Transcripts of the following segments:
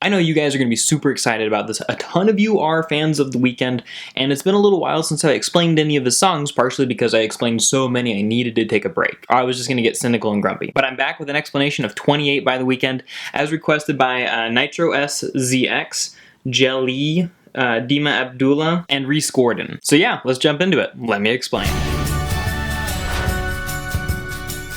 I know you guys are going to be super excited about this. A ton of you are fans of The Weeknd, and it's been a little while since I explained any of his songs, partially because I explained so many I needed to take a break. I was just going to get cynical and grumpy. But I'm back with an explanation of 28 by The Weeknd, as requested by Nitro SZX, Jelly, Dima Abdullah, and Reese Gordon. So yeah, let's jump into it. Let me explain.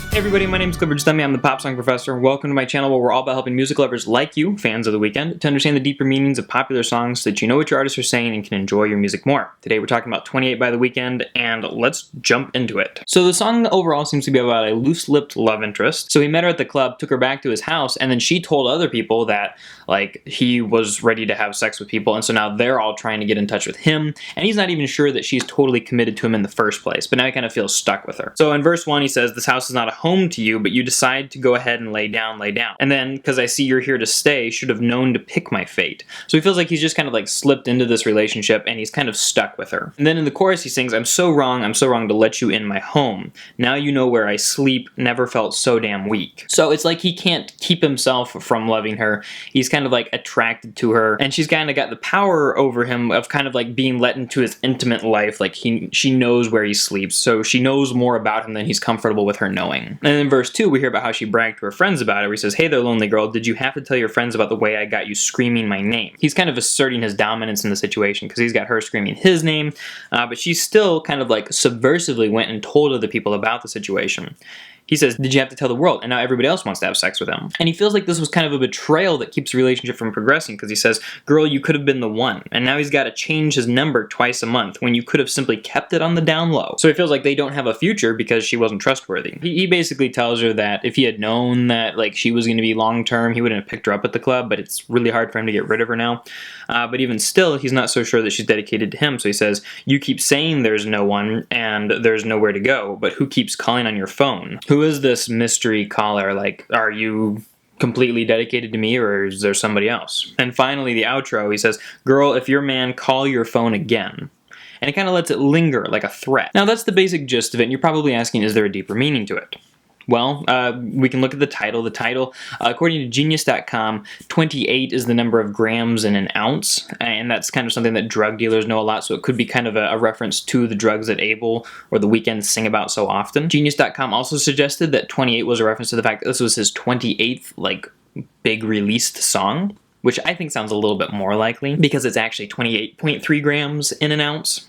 Hey everybody, my name is Clifford Stummy. I'm the Pop Song Professor. Welcome to my channel where we're all about helping music lovers like you, fans of The Weeknd, to understand the deeper meanings of popular songs so that you know what your artists are saying and can enjoy your music more. Today we're talking about 28 by The Weeknd, and let's jump into it. So the song overall seems to be about a loose-lipped love interest. So he met her at the club, took her back to his house, and then she told other people that, like, he was ready to have sex with people, and so now they're all trying to get in touch with him, and he's not even sure that she's totally committed to him in the first place, but now he kind of feels stuck with her. So in verse 1 he says, "This house is not a home to you, but you decide to go ahead and lay down. And then, because I see you're here to stay, should have known to pick my fate." So he feels like he's just kind of like slipped into this relationship and he's kind of stuck with her. And then in the chorus he sings, I'm so wrong to let you in my home. Now you know where I sleep, never felt so damn weak." So it's like he can't keep himself from loving her. He's kind of like attracted to her, and she's kind of got the power over him of kind of like being let into his intimate life. Like she knows where he sleeps, so she knows more about him than he's comfortable with her knowing. And in verse 2, we hear about how she bragged to her friends about it, where he says, "Hey there, lonely girl, did you have to tell your friends about the way I got you screaming my name?" He's kind of asserting his dominance in the situation, because he's got her screaming his name, but she still kind of like subversively went and told other people about the situation. He says, "Did you have to tell the world?" And now everybody else wants to have sex with him. And he feels like this was kind of a betrayal that keeps the relationship from progressing, because he says, "Girl, you could have been the one." And now he's got to change his number twice a month when you could have simply kept it on the down low. So he feels like they don't have a future because she wasn't trustworthy. He basically tells her that if he had known that like she was going to be long-term, he wouldn't have picked her up at the club, but it's really hard for him to get rid of her now. But even still, he's not so sure that she's dedicated to him. So he says, "You keep saying there's no one and there's nowhere to go, but who keeps calling on your phone? Who is this mystery caller? Like, are you completely dedicated to me, or is there somebody else?" And finally, the outro, he says, "Girl, if your man, call your phone again." And it kind of lets it linger like a threat. Now that's the basic gist of it, and you're probably asking, is there a deeper meaning to it? Well, we can look at the title. The title, according to Genius.com, 28 is the number of grams in an ounce, and that's kind of something that drug dealers know a lot, so it could be kind of a reference to the drugs that Abel or The Weeknd sing about so often. Genius.com also suggested that 28 was a reference to the fact that this was his 28th, like, big released song, which I think sounds a little bit more likely, because it's actually 28.3 grams in an ounce.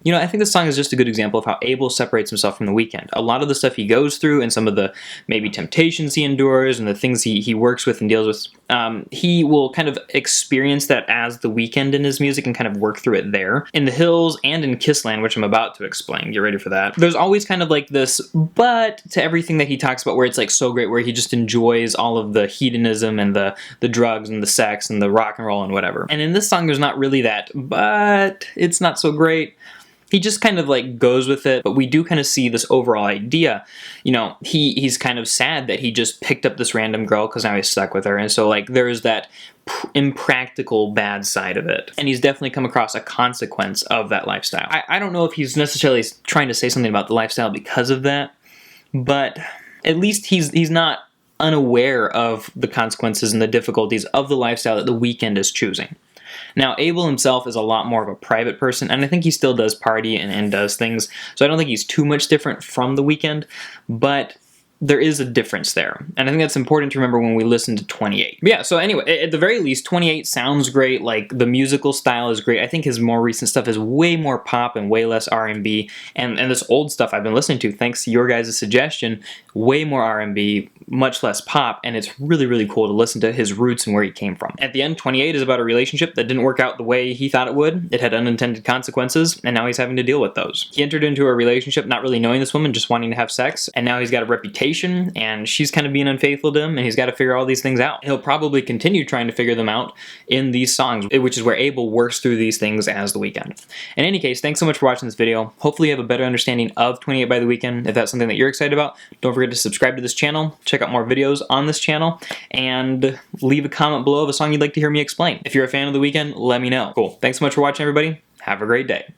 You know, I think this song is just a good example of how Abel separates himself from The Weeknd. A lot of the stuff he goes through and some of the maybe temptations he endures and the things he works with and deals with, he will kind of experience that as The Weeknd in his music and kind of work through it there. In The Hills and in Kissland, which I'm about to explain, get ready for that, there's always kind of like this but to everything that he talks about, where it's like so great, where he just enjoys all of the hedonism and the drugs and the sex and the rock and roll and whatever. And in this song there's not really that, but it's not so great. He just kind of like goes with it, but we do kind of see this overall idea. You know, he's kind of sad that he just picked up this random girl because now he's stuck with her, and so like there's that impractical bad side of it. And he's definitely come across a consequence of that lifestyle. I don't know if he's necessarily trying to say something about the lifestyle because of that, but at least he's not unaware of the consequences and the difficulties of the lifestyle that The Weeknd is choosing. Now, Abel himself is a lot more of a private person, and I think he still does party and does things, so I don't think he's too much different from The Weeknd, but there is a difference there, and I think that's important to remember when we listen to 28. But yeah, so anyway, at the very least, 28 sounds great, like the musical style is great. I think his more recent stuff is way more pop and way less R&B, and this old stuff I've been listening to, thanks to your guys' suggestion, way more R&B, much less pop, and it's really, really cool to listen to his roots and where he came from. At the end, 28 is about a relationship that didn't work out the way he thought it would. It had unintended consequences, and now he's having to deal with those. He entered into a relationship not really knowing this woman, just wanting to have sex, and now he's got a reputation, and she's kind of being unfaithful to him, and he's got to figure all these things out. He'll probably continue trying to figure them out in these songs, which is where Abel works through these things as The Weeknd. In any case, thanks so much for watching this video. Hopefully you have a better understanding of 28 by The Weeknd. If that's something that you're excited about, don't forget to subscribe to this channel, check out more videos on this channel, and leave a comment below of a song you'd like to hear me explain. If you're a fan of The Weeknd, let me know. Cool. Thanks so much for watching, everybody. Have a great day.